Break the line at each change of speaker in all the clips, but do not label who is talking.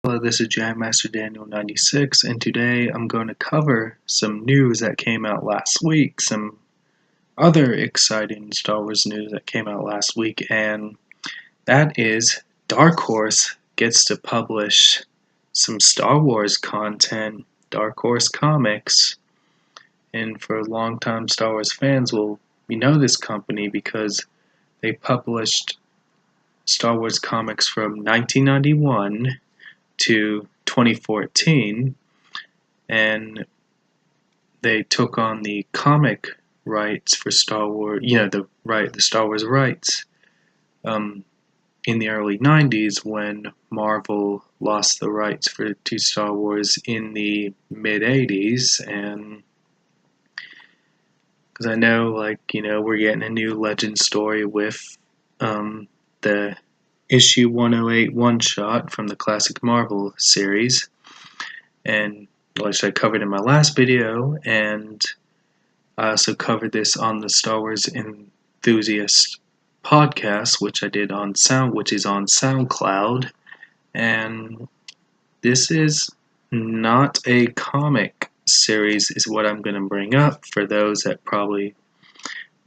Hello, this is Jam Master Daniel 96, and today I'm going to cover some news that came out last week, some other exciting Star Wars news that came out last week, and that is Dark Horse gets to publish some Star Wars content, Dark Horse Comics, and for longtime Star Wars fans, you know this company because they published Star Wars comics from 1991 to 2014, and they took on the comic rights for Star Wars, the Star Wars rights, in the early 90s when Marvel lost the rights to Star Wars in the mid 80s, and because I know, we're getting a new Legend story with the issue 108 one-shot from the classic Marvel series, and which I covered in my last video, and I also covered this on the Star Wars Enthusiast podcast, which I did on which is on Soundcloud, and this is not a comic series, is what I'm going to bring up for those that probably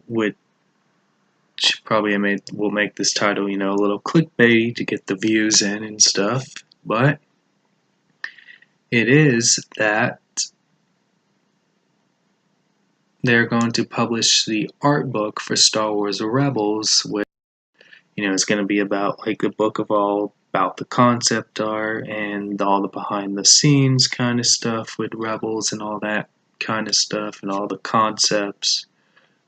will make this title, a little clickbaity to get the views in and stuff, but it is that they're going to publish the art book for Star Wars Rebels, which, it's going to be about like a book of all about the concept art and all the behind the scenes kind of stuff with Rebels and all that kind of stuff and all the concepts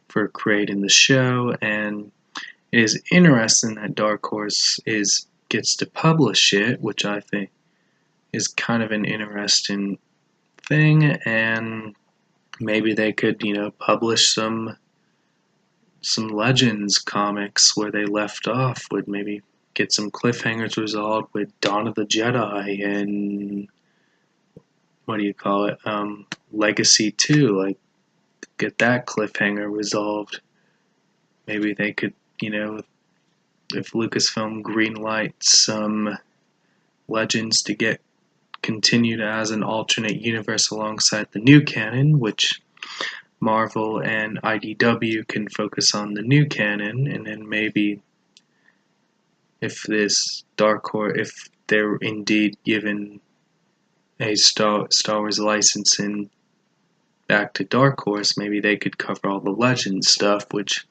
for creating the show. And it is interesting that Dark Horse gets to publish it, which I think is kind of an interesting thing, and maybe they could, publish some Legends comics where they left off, would maybe get some cliffhangers resolved with Dawn of the Jedi and Legacy 2, like get that cliffhanger resolved. Maybe they could, if Lucasfilm greenlights some Legends to get continued as an alternate universe alongside the new canon, which Marvel and IDW can focus on the new canon, and then maybe if this Dark Horse, if they're indeed given a Star Wars licensing back to Dark Horse, maybe they could cover all the Legends stuff, which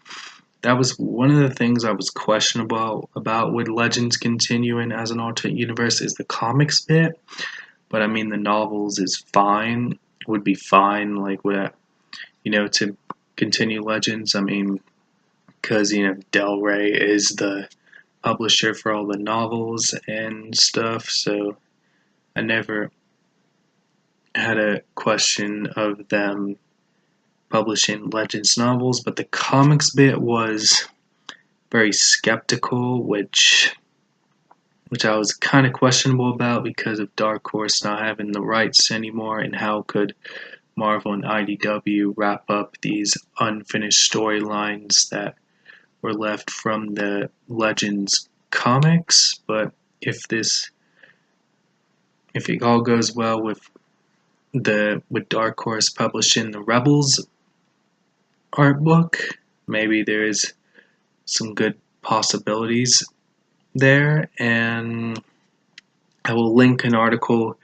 that was one of the things I was questionable about with Legends continuing as an alternate universe is the comics bit. But I mean, the novels is fine, would be fine, like, to continue Legends. I mean, because, Del Rey is the publisher for all the novels and stuff, so I never had a question of them publishing Legends novels, but the comics bit was very skeptical, which I was kind of questionable about because of Dark Horse not having the rights anymore, and how could Marvel and IDW wrap up these unfinished storylines that were left from the Legends comics. But if it all goes well with Dark Horse publishing the Rebels art book, maybe there is some good possibilities there, and I will link an article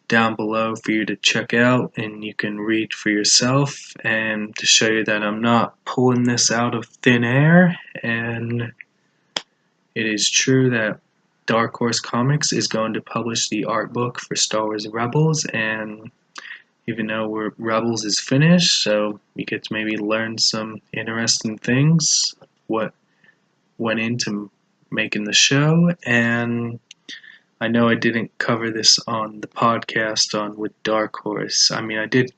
down below for you to check out, and you can read for yourself, and to show you that I'm not pulling this out of thin air, and it is true that Dark Horse Comics is going to publish the art book for Star Wars Rebels, and even though Rebels is finished, so you get to maybe learn some interesting things, what went into making the show. And I know I didn't cover this on the podcast with Dark Horse. I mean, I did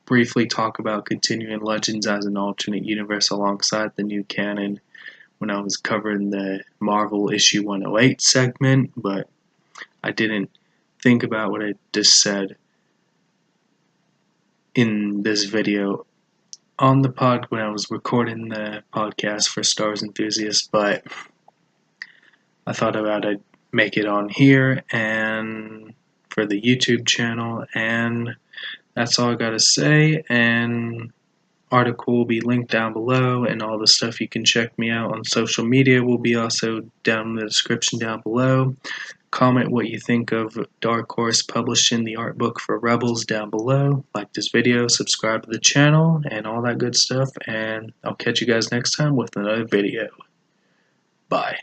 briefly talk about continuing Legends as an alternate universe alongside the new canon when I was covering the Marvel issue 108 segment, but I didn't think about what I just said in this video on the pod when I was recording the podcast for Star Wars Enthusiasts, but I thought about it make it on here and for the YouTube channel. And that's all I gotta say. And article will be linked down below, and all the stuff you can check me out on social media will be also down in the description down below. Comment what you think of Dark Horse publishing the art book for Rebels down below. Like this video, subscribe to the channel, and all that good stuff. And I'll catch you guys next time with another video. Bye.